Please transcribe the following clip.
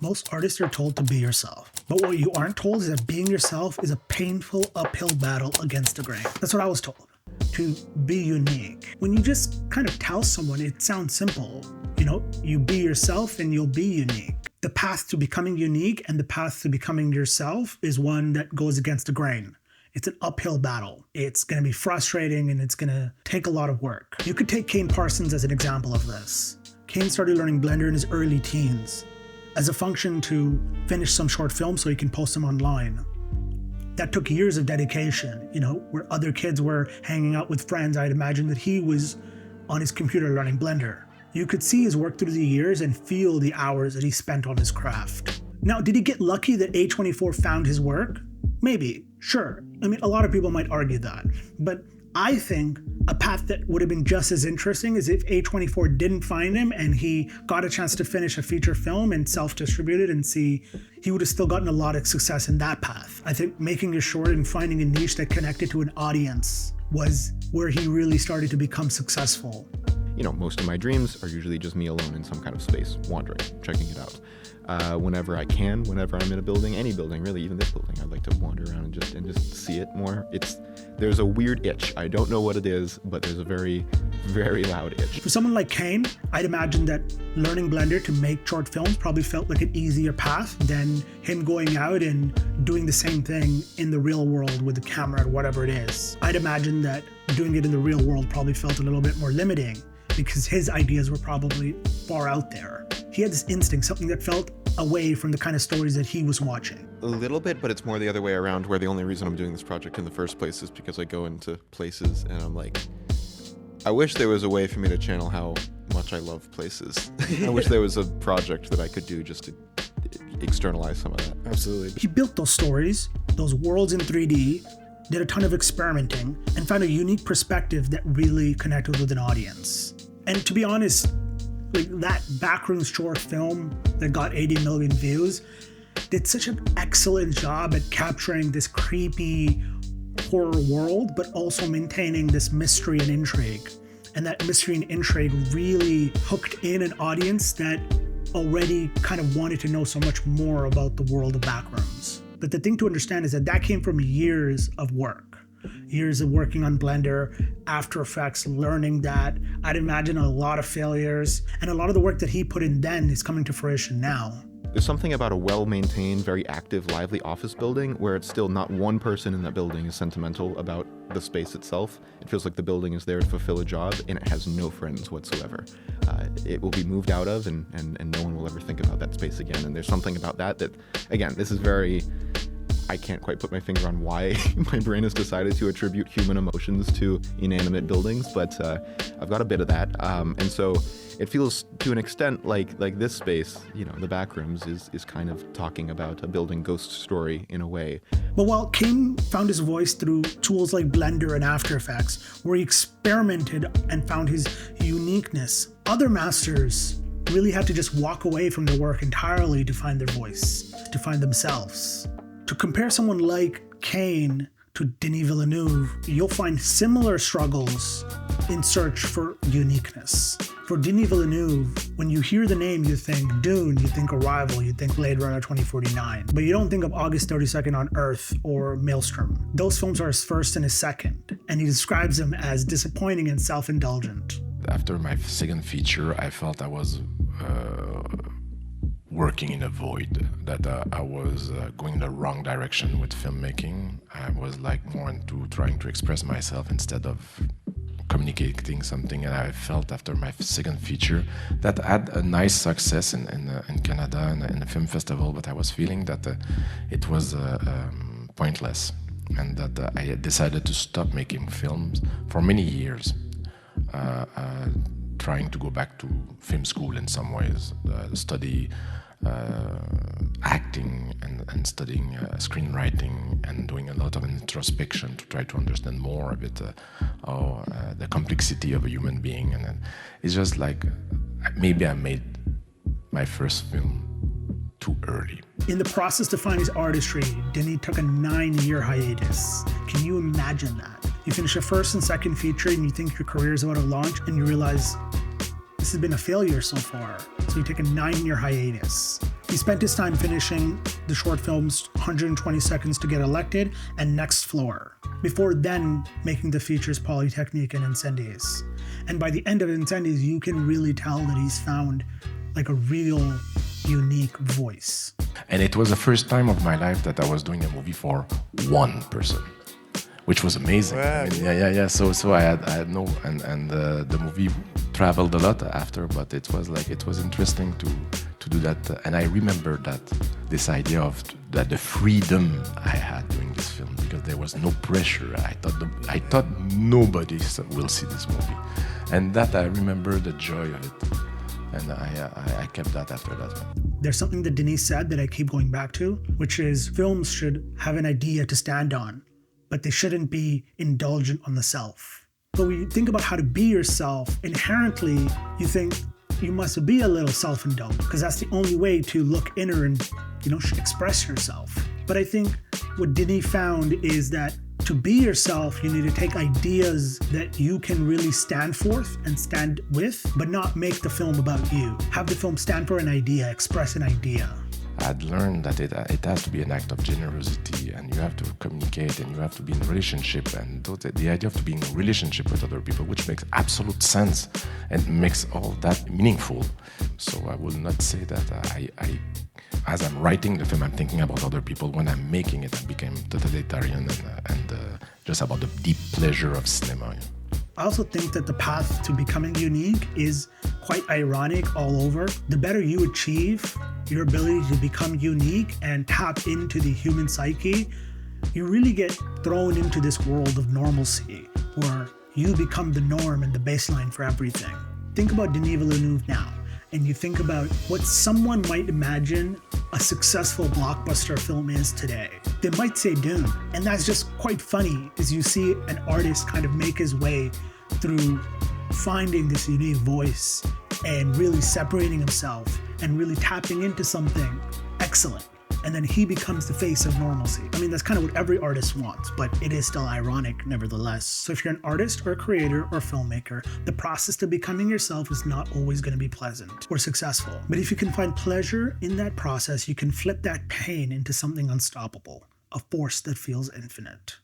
Most artists are told to be yourself. But what you aren't told is that being yourself is a painful uphill battle against the grain. That's what I was told. To be unique. When you just kind of tell someone, it sounds simple. You be yourself and you'll be unique. The path to becoming unique and the path to becoming yourself is one that goes against the grain. It's an uphill battle. It's going to be frustrating and it's going to take a lot of work. You could take Kane Parsons as an example of this. Kane started learning Blender in his early teens as a function to finish some short films so he can post them online. That took years of dedication, where other kids were hanging out with friends. I'd imagine that he was on his computer learning Blender. You could see his work through the years and feel the hours that he spent on his craft. Now, did he get lucky that A24 found his work? Maybe, sure. A lot of people might argue that. But I think a path that would have been just as interesting is if A24 didn't find him and he got a chance to finish a feature film and self-distribute it and see, he would have still gotten a lot of success in that path. I think making a short and finding a niche that connected to an audience was where he really started to become successful. Most of my dreams are usually just me alone in some kind of space, wandering, checking it out. Whenever I can, whenever I'm in a building, any building, really, even this building, I'd like to wander around and just see it more. There's a weird itch. I don't know what it is, but there's a very, very loud itch. For someone like Kane, I'd imagine that learning Blender to make short films probably felt like an easier path than him going out and doing the same thing in the real world with the camera or whatever it is. I'd imagine that doing it in the real world probably felt a little bit more limiting because his ideas were probably far out there. He had this instinct, something that felt away from the kind of stories that he was watching. A little bit, but it's more the other way around, where the only reason I'm doing this project in the first place is because I go into places and I'm like, I wish there was a way for me to channel how much I love places. I wish there was a project that I could do just to externalize some of that. Absolutely. He built those stories, those worlds in 3D, did a ton of experimenting, and found a unique perspective that really connected with an audience. And to be honest, that Backrooms short film that got 80 million views did such an excellent job at capturing this creepy horror world, but also maintaining this mystery and intrigue. And that mystery and intrigue really hooked in an audience that already kind of wanted to know so much more about the world of Backrooms. But the thing to understand is that came from years of work. Years of working on Blender, After Effects, learning that. I'd imagine a lot of failures, and a lot of the work that he put in then is coming to fruition now. There's something about a well-maintained, very active, lively office building where it's still not one person in that building is sentimental about the space itself. It feels like the building is there to fulfill a job, and it has no friends whatsoever. It will be moved out of, and no one will ever think about that space again. And there's something about that, again, this is very... I can't quite put my finger on why my brain has decided to attribute human emotions to inanimate buildings, but I've got a bit of that. And so it feels to an extent like this space, the Backrooms, is kind of talking about a building ghost story in a way. But while Kane found his voice through tools like Blender and After Effects, where he experimented and found his uniqueness, other masters really had to just walk away from their work entirely to find their voice, to find themselves. To compare someone like Kane to Denis Villeneuve, you'll find similar struggles in search for uniqueness. For Denis Villeneuve, when you hear the name, you think Dune, you think Arrival, you think Blade Runner 2049, but you don't think of August 32nd on Earth or Maelstrom. Those films are his first and his second, and he describes them as disappointing and self-indulgent. After my second feature, I felt I was working in a void, that I was going in the wrong direction with filmmaking. I was more into trying to express myself instead of communicating something, and I felt after my second feature that I had a nice success in Canada and in the film festival, but I was feeling that it was pointless, and that I had decided to stop making films for many years. Trying to go back to film school in some ways, study acting and studying screenwriting and doing a lot of introspection to try to understand more a bit the complexity of a human being. And it's just maybe I made my first film too early. In the process to find his artistry, Denis took a 9-year hiatus. Can you imagine that? You finish a first and second feature and you think your career is about to launch, and you realize this has been a failure so far. So you take a 9-year hiatus. He spent his time finishing the short films 120 Seconds to Get Elected and Next Floor, before then making the features Polytechnique and Incendies. And by the end of Incendies, you can really tell that he's found like a real unique voice. And it was the first time of my life that I was doing a movie for one person, which was amazing. Wow. I mean, yeah. So I had no, and the movie traveled a lot after, but it was interesting to do that. And I remember that this idea of that the freedom I had doing this film, because there was no pressure. I thought nobody will see this movie, and that I remember the joy of it. And I kept that after that. There's something that Denis said that I keep going back to, which is films should have an idea to stand on, but they shouldn't be indulgent on the self. But when you think about how to be yourself, inherently, you think you must be a little self-indulgent, because that's the only way to look inner and, express yourself. But I think what Denis found is that to be yourself, you need to take ideas that you can really stand forth and stand with, but not make the film about you. Have the film stand for an idea, express an idea. I'd learned that it has to be an act of generosity, and you have to communicate, and you have to be in a relationship, and the idea of to be in a relationship with other people, which makes absolute sense and makes all that meaningful. So I will not say that I as I'm writing the film, I'm thinking about other people. When I'm making it, I became totalitarian and just about the deep pleasure of cinema. I also think that the path to becoming unique is quite ironic all over. The better you achieve your ability to become unique and tap into the human psyche, you really get thrown into this world of normalcy where you become the norm and the baseline for everything. Think about Denis Villeneuve now, and you think about what someone might imagine a successful blockbuster film is today. They might say Dune, and that's just quite funny as you see an artist kind of make his way through finding this unique voice and really separating himself and really tapping into something excellent. And then he becomes the face of normalcy. I mean, that's kind of what every artist wants, but it is still ironic nevertheless. So if you're an artist or a creator or filmmaker, the process to becoming yourself is not always going to be pleasant or successful. But if you can find pleasure in that process, you can flip that pain into something unstoppable, a force that feels infinite.